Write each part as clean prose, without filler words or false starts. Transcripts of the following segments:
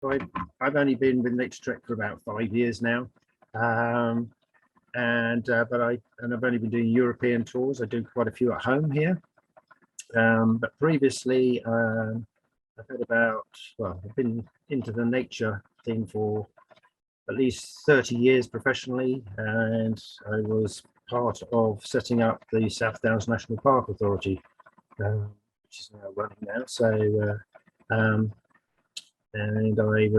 I've only been with Naturetrek for about 5 years now, but I've only been doing European tours. I do quite a few at home here, but previously I've been into the nature thing for at least 30 years professionally, and I was part of setting up the South Downs National Park Authority, which is now running now. So, and I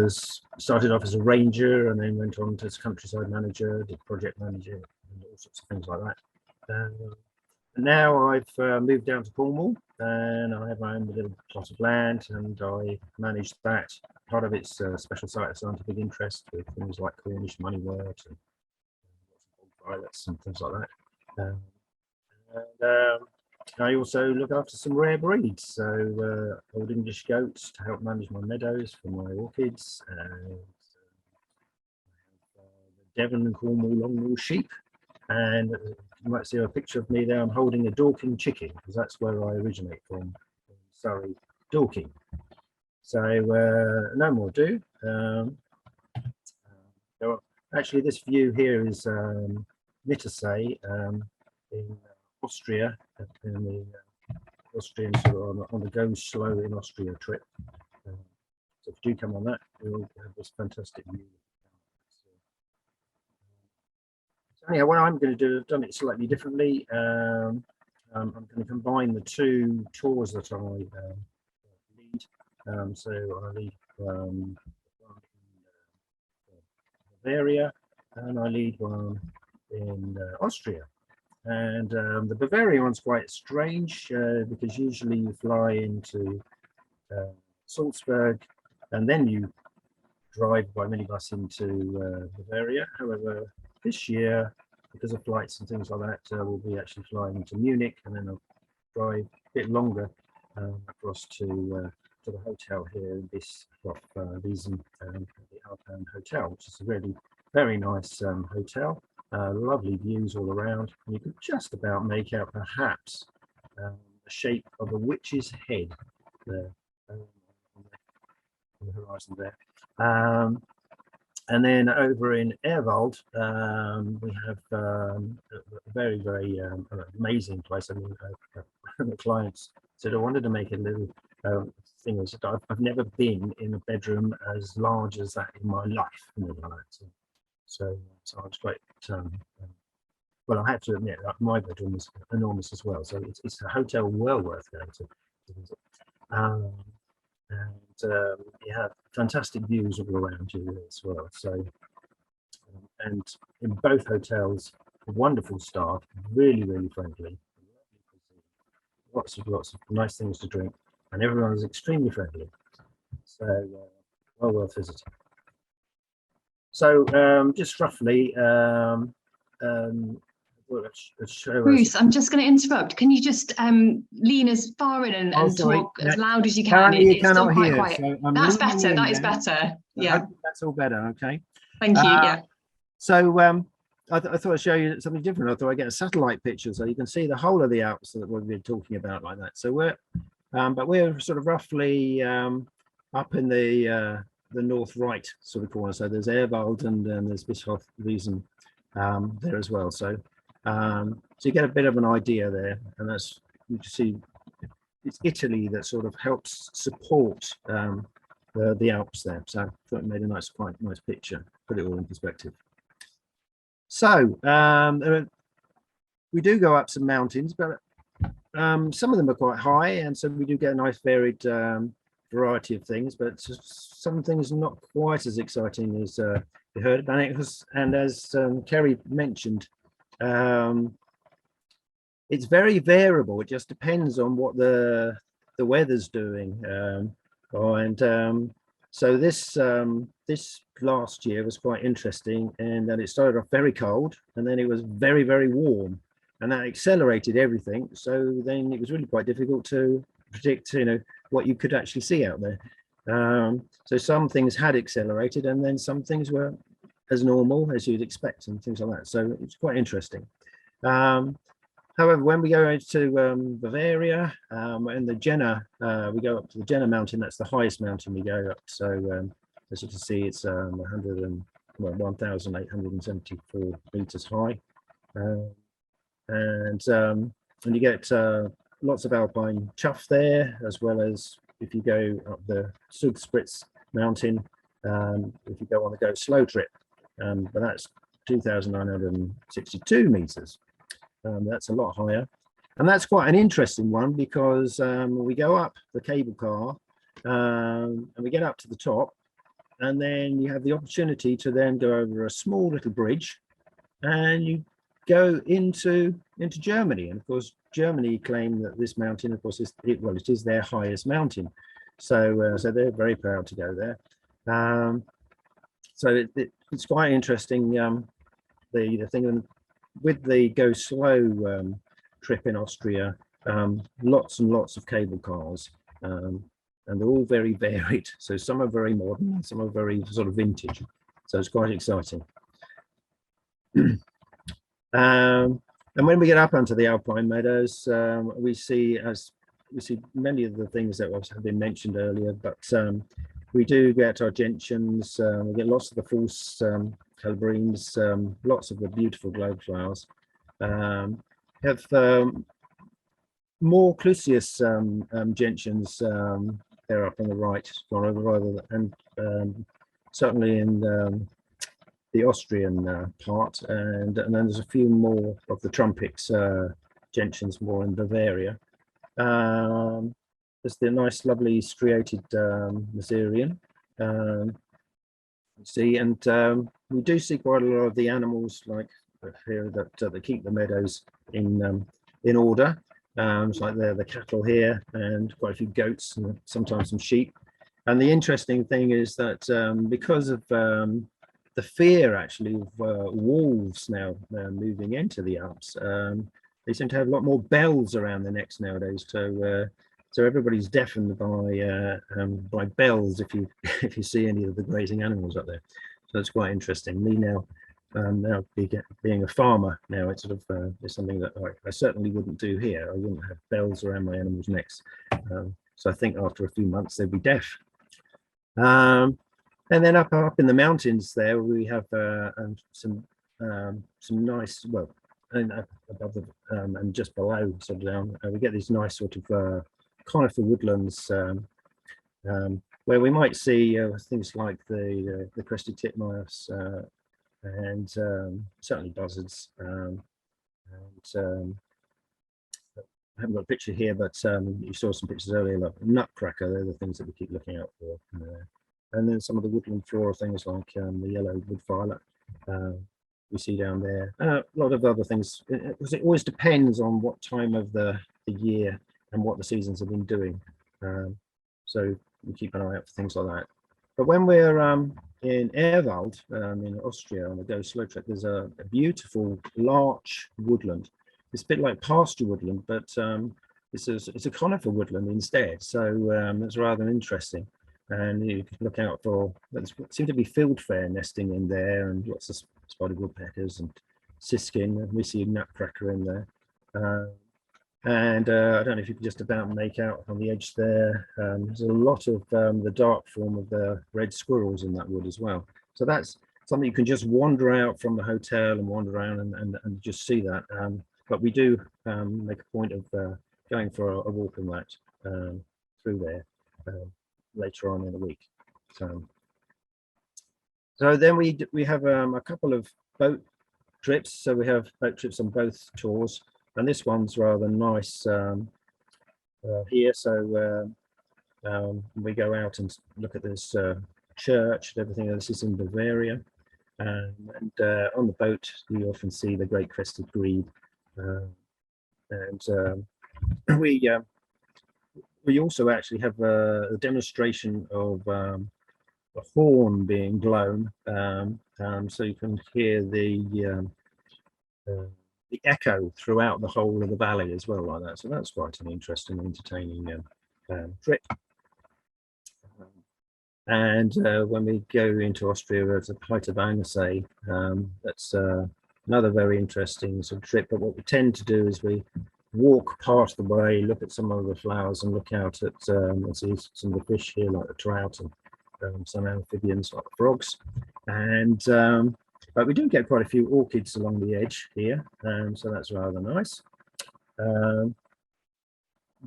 started off as a ranger, and then went on to as countryside manager, did project manager, and all sorts of things like that. Now I've moved down to Cornwall, and I have my own little plot of land, and I manage that. Part of it's special site of scientific interest with things like Cornish moneywort and violets and things like that. I also look after some rare breeds, so Old English goats to help manage my meadows for my orchids, and the Devon and Cornwall long-wool sheep. And you might see a picture of me there. I'm holding a Dorking chicken, because that's where I originate from Surrey, Dorking. So no more ado. Actually, this view here is Mittersee in Austria, in the Austrian sort of on the go slow in Austria trip. So if you do come on that, you'll have this fantastic view. So anyhow, what I'm going to do, I've done it slightly differently. I'm going to combine the two tours that I lead. So I lead one in Bavaria, and I lead one in Austria. And the Bavarian one's quite strange, because usually you fly into Salzburg and then you drive by minibus into Bavaria. However, this year, because of flights and things like that, we'll be actually flying into Munich, and then I'll drive a bit longer across to the hotel here in this Wiesen, the Alpine Hotel, which is a really very nice hotel. Lovely views all around, and you could just about make out perhaps the shape of a witch's head there on the horizon there. And then over in Erwald, we have a very, very amazing place. I mean, the clients said I wanted to make a little thing. I said, I've never been in a bedroom as large as that in my life. So I was quite, well, I have to admit that my bedroom is enormous as well. So it's a hotel well worth going to visit. You have fantastic views all around you as well. So, and in both hotels, wonderful staff, really, really friendly, lots of nice things to drink, and everyone is extremely friendly. So, well worth visiting. So just roughly, Bruce, I'm just going to interrupt. Can you just lean as far in and talk as loud as you can? You cannot hear. Quiet. So that's better. That is better. Yeah. That's all better. Okay. Thank you. Yeah. So I thought I'd show you something different. I thought I'd get a satellite picture so you can see the whole of the Alps that we've been talking about like that. So we're sort of roughly up in the north right sort of corner. So there's Erwald and there's Wiesen there as well. So you get a bit of an idea there, and that's, you can see it's Italy that sort of helps support the Alps there. So I thought it made a quite nice picture, put it all in perspective. So we do go up some mountains, but some of them are quite high, and so we do get a nice varied variety of things, but some things not quite as exciting as you heard. And as Kerry mentioned, it's very variable. It just depends on what the weather's doing. So this last year was quite interesting, and then it started off very cold, and then it was very, very warm, and that accelerated everything. So then it was really quite difficult to predict, what you could actually see out there. So some things had accelerated, and then some things were as normal as you'd expect, and things like that. So it's quite interesting. However, when we go to Bavaria and the Jena, we go up to the Jena mountain. That's the highest mountain we go up. So As you can see, it's 1,874 meters high, and you get lots of alpine chuff there, as well as if you go up the Zugspitze mountain, if you go on the go slow trip, but that's 2,962 meters. That's a lot higher, and that's quite an interesting one because we go up the cable car and we get up to the top, and then you have the opportunity to then go over a small little bridge and you go into Germany. And of course, Germany claim that this mountain, of course, it is their highest mountain. So they're very proud to go there. So it's quite interesting. The thing with the go slow trip in Austria, lots and lots of cable cars, and they're all very varied. So some are very modern, some are very sort of vintage. So it's quite exciting. And when we get up onto the Alpine meadows, we see many of the things that have been mentioned earlier, but we do get our gentians, we get lots of the false calabrines, lots of the beautiful globe flowers. Have more cluseus gentians there up on the right, and certainly in the Austrian part, and then there's a few more of the trumpets gentians more in Bavaria. There's the nice, lovely striated Mazarian. See, and we do see quite a lot of the animals like here that keep the meadows in order. It's like the cattle here, and quite a few goats, and sometimes some sheep. And the interesting thing is that because of the fear actually of wolves now moving into the Alps, they seem to have a lot more bells around their necks nowadays. So everybody's deafened by bells if you see any of the grazing animals up there. So it's quite interesting. Me now being a farmer now, it's sort of is something that I certainly wouldn't do here. I wouldn't have bells around my animals' necks. So I think after a few months they'd be deaf. And then up in the mountains there, we have some nice, well, and above the and just below, sort of down, we get these nice sort of conifer woodlands where we might see things like the crested titmice and certainly buzzards. And I haven't got a picture here, but you saw some pictures earlier, like nutcracker. They're the things that we keep looking out for. And then some of the woodland flora things like the yellow wood violet we see down there. A lot of other things, because it always depends on what time of the year and what the seasons have been doing. So we keep an eye out for things like that. But when we're in Ehrwald, in Austria, on the Go Slow Trek, there's a beautiful larch woodland. It's a bit like pasture woodland, but it's a conifer woodland instead. So it's rather interesting. And you can look out for, there seem to be fieldfare nesting in there, and lots of spotted woodpeckers and siskin, and we see a nutcracker in there. And I don't know if you can just about make out on the edge there. There's a lot of the dark form of the red squirrels in that wood as well. So that's something you can just wander out from the hotel and wander around and just see that. But we do make a point of going for a walk in that through there later on in the week. So then we have a couple of boat trips. So we have boat trips on both tours. And this one's rather nice here. So we go out and look at this church and everything. This is in Bavaria. And on the boat, you often see the great crested grebe. And we also actually have a demonstration of a horn being blown. So you can hear the echo throughout the whole of the valley as well, like that. So that's quite an interesting, entertaining trip. And when we go into Austria, there's a Peiterbahnsee. That's another very interesting sort of trip. But what we tend to do is we walk part of the way, look at some of the flowers, and look out at and see some of the fish here, like the trout some amphibians like frogs, and but we do get quite a few orchids along the edge here, so that's rather nice.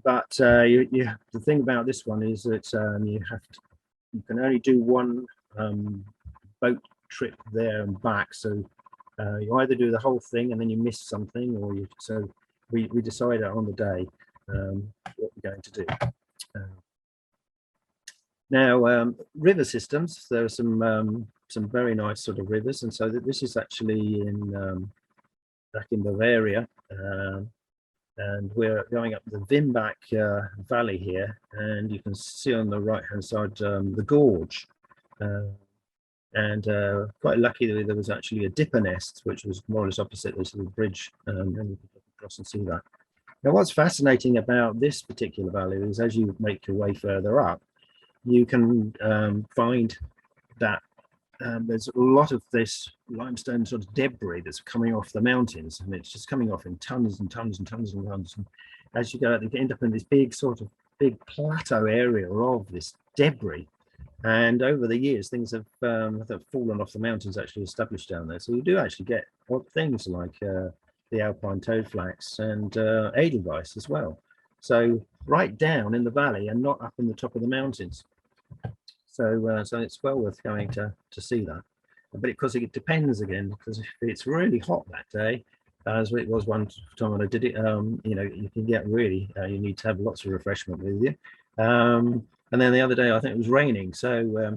But the thing about this one is that you can only do one boat trip there and back, so you either do the whole thing and then you miss something, or so we decided on the day what we're going to do. Now, river systems, there are some very nice sort of rivers, and so this is actually back in Bavaria, and we're going up the Wimbach Valley here, and you can see on the right hand side the gorge, and quite lucky that there was actually a dipper nest, which was more or less opposite this little bridge, and you can look across and see that. Now, what's fascinating about this particular valley is as you make your way further up, you can find that there's a lot of this limestone sort of debris that's coming off the mountains, and it's just coming off in tons and tons and tons and tons. And as you go out, you end up in this big plateau area of this debris. And over the years, things have fallen off the mountains, actually established down there. So you do actually get odd things like the alpine toadflax and edelweiss as well. So right down in the valley and not up in the top of the mountains. So so it's well worth going to see that. But because it depends again, because if it's really hot that day, as it was one time when I did it, you know, you can get really, you need to have lots of refreshment with you. And then the other day, I think it was raining, so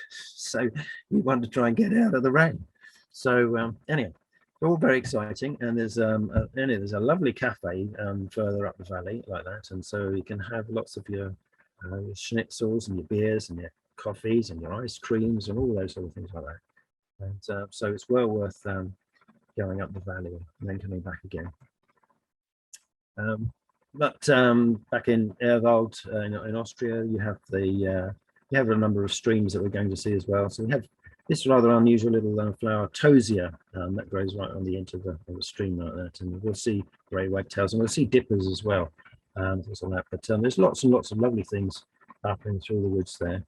so we wanted to try and get out of the rain. So anyway, all very exciting, and there's a lovely cafe further up the valley like that, and so you can have lots of your schnitzels and your beers and your coffees and your ice creams and all those sort of things like that. And so it's well worth going up the valley and then coming back again. But back in Erwald in Austria, you have a number of streams that we're going to see as well. So we have this rather unusual little flower, tosia, that grows right on the edge of the stream like that, and we'll see grey wagtails, and we'll see dippers as well, things like that. But there's lots and lots of lovely things up and through the woods there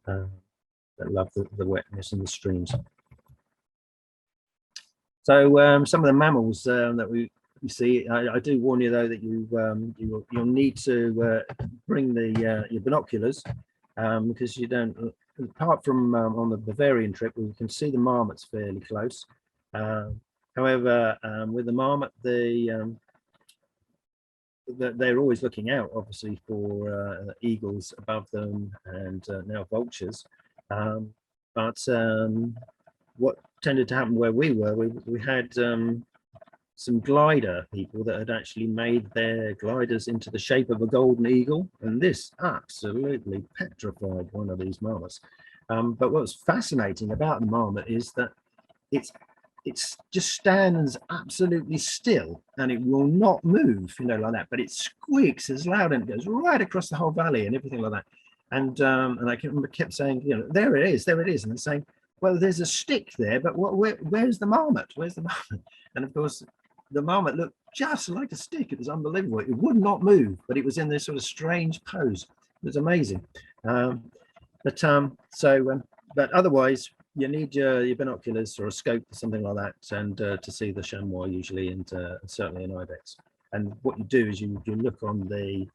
that love the wetness in the streams. So some of the mammals that we see, I do warn you though that you'll need to bring your binoculars, because you don't. Apart from on the Bavarian trip, we can see the marmots fairly close. However, with the marmot, they're always looking out, obviously, for eagles above them and now vultures. But what tended to happen where we were, we had some glider people that had actually made their gliders into the shape of a golden eagle, and this absolutely petrified one of these marmots. But what's fascinating about the marmot is that it's just stands absolutely still and it will not move, you know, like that, but it squeaks as loud and it goes right across the whole valley and everything like that. And I kept saying, you know, there it is, and they're saying, well, there's a stick there, but where's the marmot? Where's the marmot? And of course, the marmot looked just like a stick. It was unbelievable. It would not move, but it was in this sort of strange pose. It was amazing. But otherwise, you need your binoculars or a scope or something like that, and to see the chamois usually, and certainly an ibex. And what you do is you look on the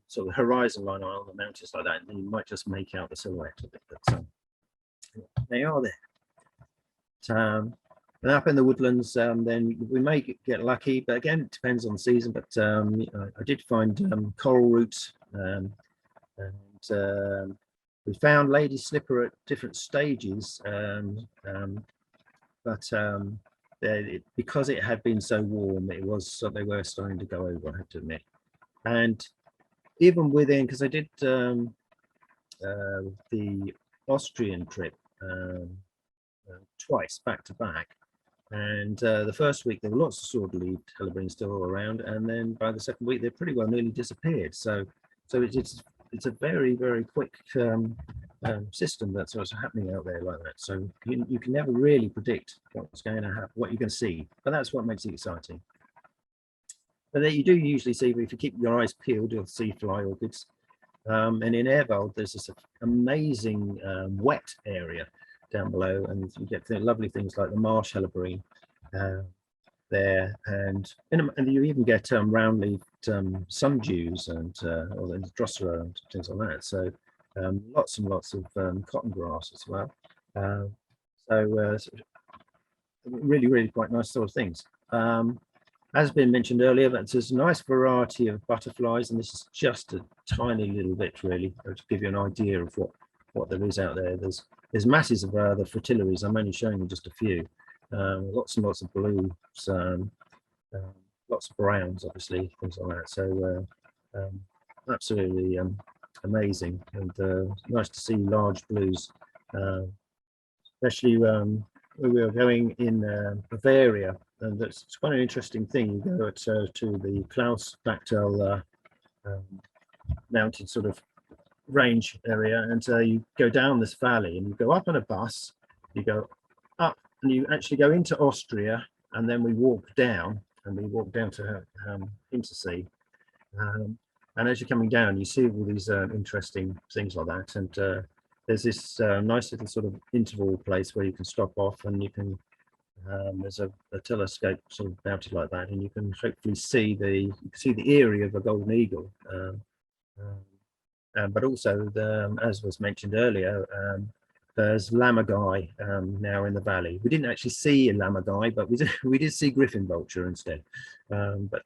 sort of horizon line on the mountains like that, and you might just make out the silhouette of it. But they are there. And up in the woodlands, then we may get lucky, but again, it depends on the season. But I did find coral roots, and we found lady slipper at different stages, but because it had been so warm, they were starting to go over, I have to admit. And even within, because I did the Austrian trip twice back to back, and the first week there were lots of sword-leaved helleborines still all around, and then by the second week they pretty well nearly disappeared. So it's a very, very quick system that's also happening out there like that. So you can never really predict what's going to happen, what you can see, but that's what makes it exciting. But you do usually see, if you keep your eyes peeled, you'll see fly orchids. And in Airvald, there's this amazing wet area down below, and you get lovely things like the marsh helleborine there, and you even get round-leaved sundews and or the drosera and things like that. So lots and lots of cotton grass as well. So really, really quite nice sort of things. As been mentioned earlier, there's a nice variety of butterflies, and this is just a tiny little bit really to give you an idea of what there is out there. There's masses of the fritillaries. I'm only showing you just a few. Lots and lots of blues, lots of browns, obviously, things like that. So absolutely amazing, and nice to see large blues, especially we were going in Bavaria, and that's quite an interesting thing. You go to the Klaus-Bachtel mountain sort of range area, and you go down this valley, and you go up on a bus, you go up, and you actually go into Austria, and then we walk down to Hintersee. And as you're coming down, you see all these interesting things like that, and there's this nice little sort of interval place where you can stop off, and you can there's a telescope sort of mounted like that, and you can hopefully see the eyrie of a golden eagle. But also, as was mentioned earlier, there's lammergei now in the valley. We didn't actually see a lammergei, but we did see griffin vulture instead.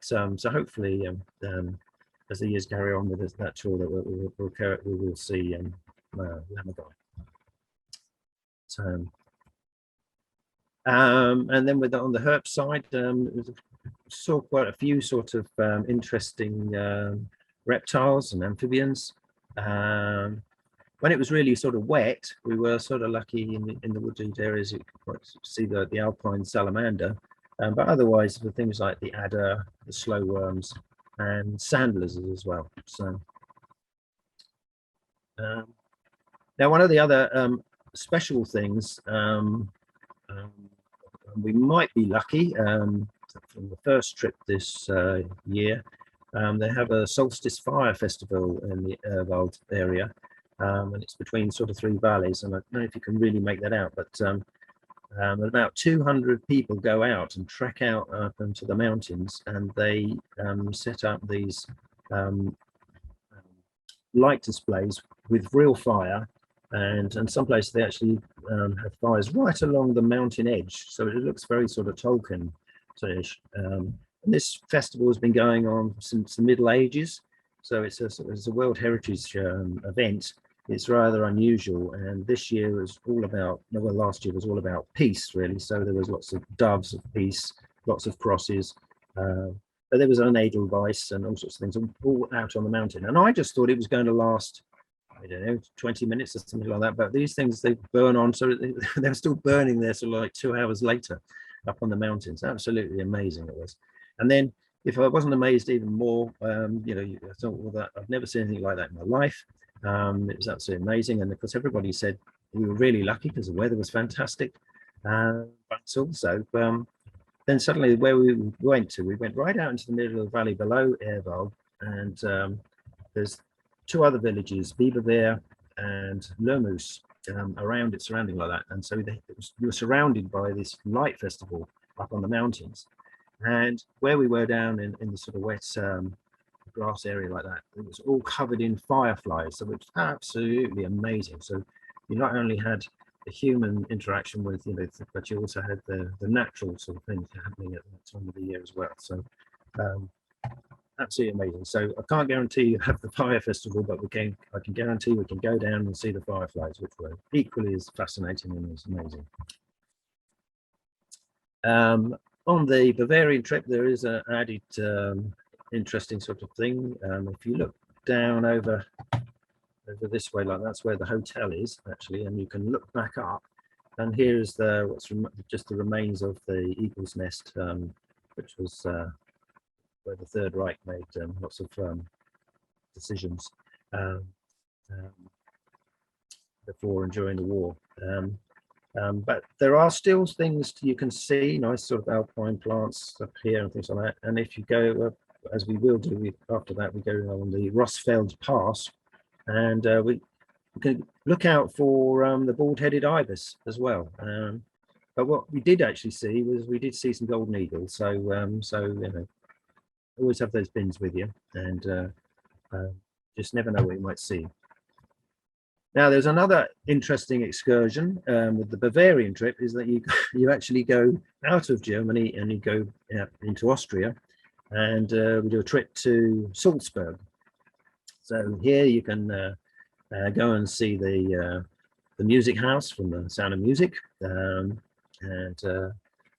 So hopefully, as the years carry on with that tour, that we will see lammergei. So, and then on the herp side, saw quite a few sort of interesting reptiles and amphibians. When it was really sort of wet, we were sort of lucky in the wooded areas. You could quite see the alpine salamander, but otherwise the things like the adder, the slow worms, and sand lizards as well. So now one of the other special things, we might be lucky from the first trip this year. They have a solstice fire festival in the Airvald area, and it's between sort of three valleys, and I don't know if you can really make that out, but about 200 people go out and trek out up into the mountains, and they set up these light displays with real fire, and some places they actually have fires right along the mountain edge, so it looks very sort of Tolkien-ish. And this festival has been going on since the Middle Ages, so it's a World Heritage event. It's rather unusual, and this year was all about, well, last year was all about peace, really. So there was lots of doves of peace, lots of crosses, but there was an edelweiss and all sorts of things all out on the mountain. And I just thought it was going to last, I don't know, 20 minutes or something like that. But these things, they burn on, so they're still burning there, sort of like 2 hours later up on the mountains. Absolutely amazing it was. And then, if I wasn't amazed even more, you know, I thought, well, that I've never seen anything like that in my life. It was absolutely amazing, and of course, everybody said we were really lucky because the weather was fantastic. But also, then suddenly, where we went right out into the middle of the valley below Airvald, and there's two other villages, Beaverveer and Lermoos, around it, surrounding like that. And so you were surrounded by this light festival up on the mountains. And where we were down in the sort of wet grass area like that, it was all covered in fireflies. So it was absolutely amazing. So you not only had the human interaction with, you know, but you also had the natural sort of things happening at that time of the year as well. So absolutely amazing. So I can't guarantee you have the fire festival, but I can guarantee we can go down and see the fireflies, which were equally as fascinating and as amazing. On the Bavarian trip, there is an added interesting sort of thing. If you look down over this way, like that's where the hotel is actually, and you can look back up, and here is just the remains of the Eagle's Nest, which was where the Third Reich made lots of decisions before and during the war. But there are still things you can see, nice sort of alpine plants up here and things like that. And if you go, as we will do after that, we go on the Rossfeld Pass, and we can look out for the bald-headed ibis as well. But what we did actually see was we did see some golden eagles. So you know, always have those bins with you, and just never know what you might see. Now, there's another interesting excursion with the Bavarian trip, is that you actually go out of Germany and you go into Austria, and we do a trip to Salzburg. So here you can go and see the music house from the Sound of Music,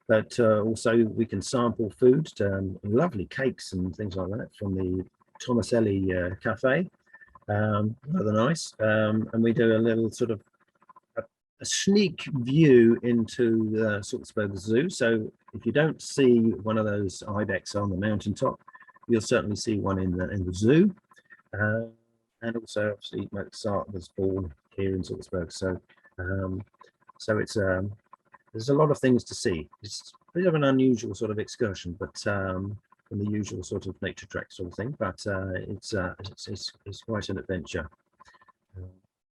but also we can sample food, lovely cakes and things like that from the Tomaselli cafe. Rather nice, and we do a little sort of a sneak view into the Salzburg Zoo. So if you don't see one of those ibex on the mountaintop, you'll certainly see one in the zoo. And also, obviously, Mozart was born here in Salzburg, so it's there's a lot of things to see. It's a bit of an unusual sort of excursion, but from the usual sort of Naturetrek sort of thing, but it's quite an adventure.